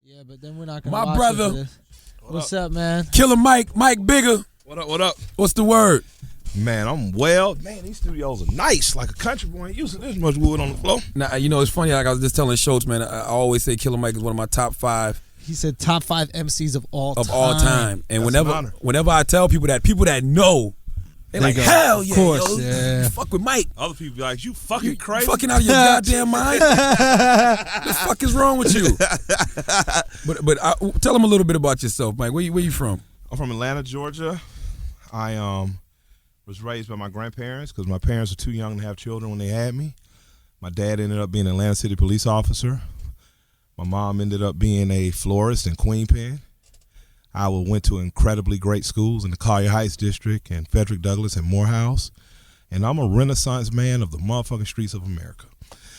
Yeah, but then we're not gonna. My watch brother. it for this. What's up, man? Killer Mike Bigger. What up, what up? What's the word? Man, I'm well. Man, these studios are nice. Like a country boy ain't used to this much wood on the floor. Now, you know, it's funny, like I was just telling Schultz, man, I always say Killer Mike is one of my top 5 He said top 5 MCs of all time. And That's whenever I tell people that know, they're like, go, hell yeah, of course, yo, yeah. you fuck with Mike. Other people be like, you fucking crazy. Fucking out of your goddamn mind. What the fuck is wrong with you? But tell them a little bit about yourself, Mike. Where you from? I'm from Atlanta, Georgia. I was raised by my grandparents because my parents were too young to have children when they had me. My dad ended up being an Atlanta City police officer. My mom ended up being a florist in Queen Penn. I went to incredibly great schools in the Collier Heights District and Frederick Douglass and Morehouse. And I'm a Renaissance man of the motherfucking streets of America.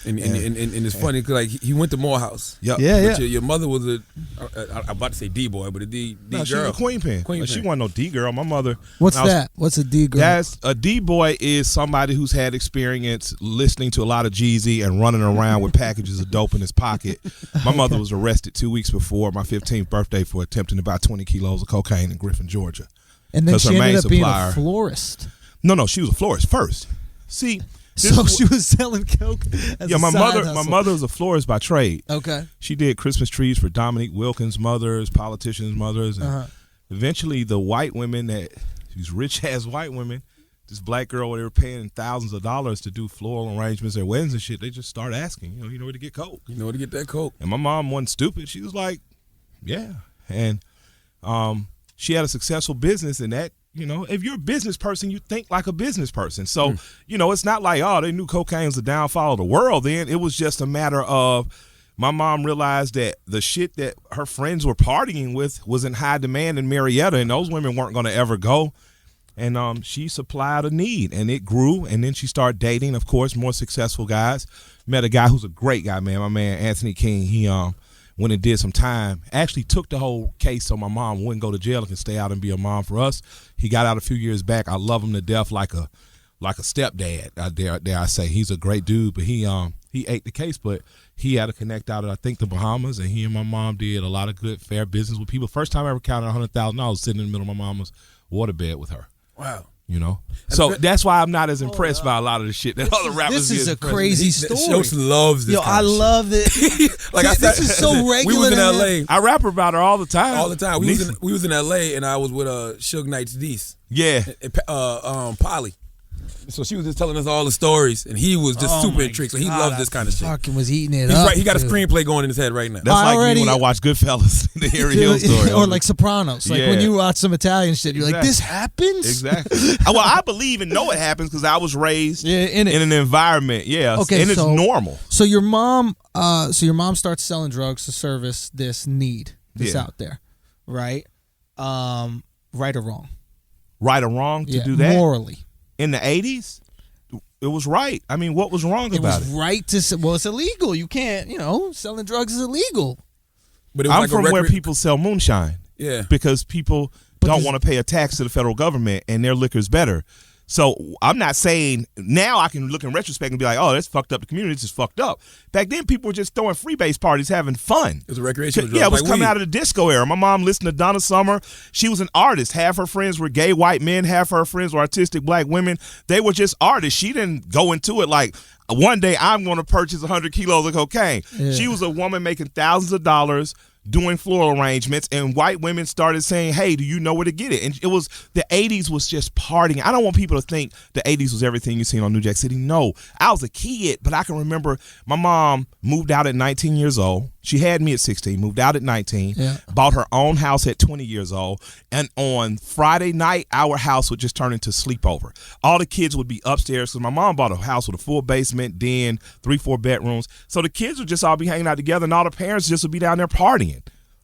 And it's funny because like he went to Morehouse. Yep. Yeah. But your mother was I'm about to say D boy, but a D girl. She was a Queen Penn. She wasn't no D girl. My mother. What's that? What's a D girl? That's a D boy is somebody who's had experience listening to a lot of Jeezy and running around with packages of dope in his pocket. My mother was arrested 2 weeks before my 15th birthday for attempting to buy 20 kilos of cocaine in Griffin, Georgia. And then she ended up being supplier, a florist. No, she was a florist first. See. So she was selling coke as a my side hustle. My mother was a florist by trade. Okay. She did Christmas trees for Dominique Wilkins' mothers, politicians' mothers, and eventually the white women these rich ass white women, this black girl they were paying thousands of dollars to do floral arrangements at weddings and shit. They just start asking, you know where to get coke. You know where to get that coke. And my mom wasn't stupid. She was like, yeah, and she had a successful business in that. You know, if you're a business person, you think like a business person. So, it's not like, they knew cocaine was the downfall of the world then. It was just a matter of my mom realized that the shit that her friends were partying with was in high demand in Marietta, and those women weren't going to ever go. And she supplied a need, and it grew. And then she started dating, of course, more successful guys. Met a guy who's a great guy, man. My man, Anthony King, he went and did some time, actually took the whole case so my mom wouldn't go to jail and can stay out and be a mom for us. He got out a few years back. I love him to death like a stepdad. Dare I say. He's a great dude, but he ate the case, but he had to connect out of, I think, the Bahamas, and he and my mom did a lot of good, fair business with people. First time I ever counted $100,000 sitting in the middle of my mama's waterbed with her. Wow. That's why I'm not as impressed by a lot of the shit that other rappers. This is a crazy story. Schultz loves this. I love it. Like I said, this is so regular. We was in L.A. I rap about her all the time. We was in L.A. and I was with Suge Knight's niece. Yeah. Polly. So she was just telling us all the stories, and he was just super intrigued. So he loves this kind of shit. Fucking was eating it He's up. right. He got a screenplay going in his head right now. That's like me when I watch Goodfellas, the Harry Hill story. Or like Sopranos. Like when you watch some Italian shit, you're like, this happens? Exactly. Well, I believe and know it happens because I was raised in an environment. Yeah. Okay, and it's normal. So your mom starts selling drugs to service this need that's out there, right? Right or wrong? Right or wrong to do that? Morally. In the 80s, it was right. I mean, what was wrong about it? It was right to well, it's illegal. You can't, selling drugs is illegal. But I'm from where people sell moonshine. Yeah. Because people don't want to pay a tax to the federal government, and their liquor's better. So I'm not saying now I can look in retrospect and be like, oh, that's fucked up. The community is fucked up. Back then, people were just throwing freebase parties, having fun. It was a recreational drug. Yeah, it was coming out of the disco era. My mom listened to Donna Summer. She was an artist. Half her friends were gay white men. Half her friends were artistic black women. They were just artists. She didn't go into it like, one day I'm going to purchase 100 kilos of cocaine. Yeah. She was a woman making thousands of dollars doing floral arrangements, and white women started saying, hey, do you know where to get it? And it was, the 80s was just partying. I don't want people to think the 80s was everything you seen on New Jack City. No, I was a kid, but I can remember my mom moved out at 19 years old. She had me at 16, moved out at 19, bought her own house at 20 years old, and on Friday night, our house would just turn into sleepover. All the kids would be upstairs, because my mom bought a house with a full basement, den, 3-4 bedrooms. So the kids would just all be hanging out together, and all the parents just would be down there partying.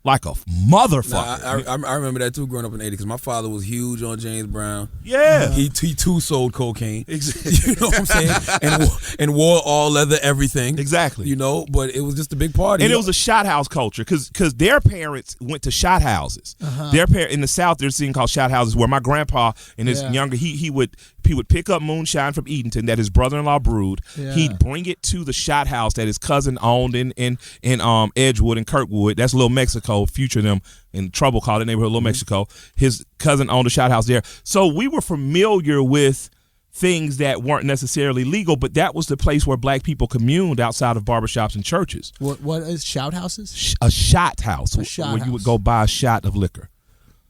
Like a motherfucker. I remember that too growing up in the 80s because my father was huge on James Brown. Yeah. He too sold cocaine. Exactly. You know what I'm saying? And wore all leather everything. Exactly. But it was just a big party. And it was a shot house culture because their parents went to shot houses. Their in the South, there's a thing called shot houses where my grandpa and his younger, He would pick up moonshine from Edenton that his brother-in-law brewed. Yeah. He'd bring it to the shot house that his cousin owned in Edgewood and Kirkwood. That's Little Mexico. Future them in trouble called the neighborhood Little Mexico. His cousin owned a shot house there. So we were familiar with things that weren't necessarily legal, but that was the place where black people communed outside of barbershops and churches. What is shout houses? A shot house, shot where house. you would go buy a shot of liquor.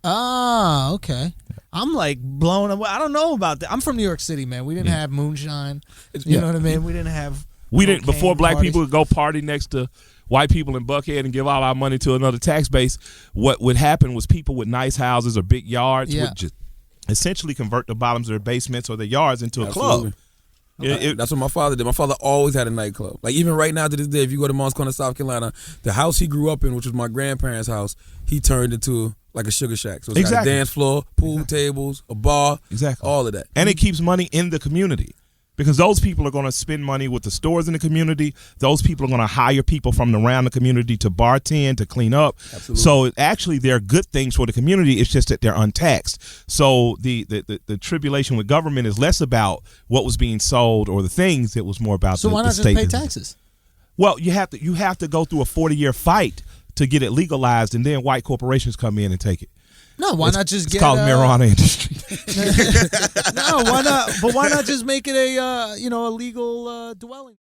Ah, okay. I'm like blown away. I don't know about that. I'm from New York City, man. We didn't have moonshine. You know what I mean? We didn't have. Before black parties. people would go party next to white people in Buckhead and give all our money to another tax base. What would happen was people with nice houses or big yards would just essentially convert the bottoms of their basements or their yards into a club. That's what my father did. My father always had a nightclub. Like even right now to this day, if you go to Moncks Corner, South Carolina, the house he grew up in, which was my grandparents' house, he turned into like a sugar shack. So it's got a dance floor, pool tables, a bar, all of that. And it keeps money in the community. Because those people are going to spend money with the stores in the community. Those people are going to hire people from around the community to bartend, to clean up. Absolutely. So actually, they're good things for the community. It's just that they're untaxed. So the tribulation with government is less about what was being sold or the things. It was more about so the why not state. just pay taxes? Well, you have to go through a 40-year fight to get it legalized, and then white corporations come in and take it. No, why not just it's get called marijuana industry. No, why not? But why not just make it a a legal dwelling?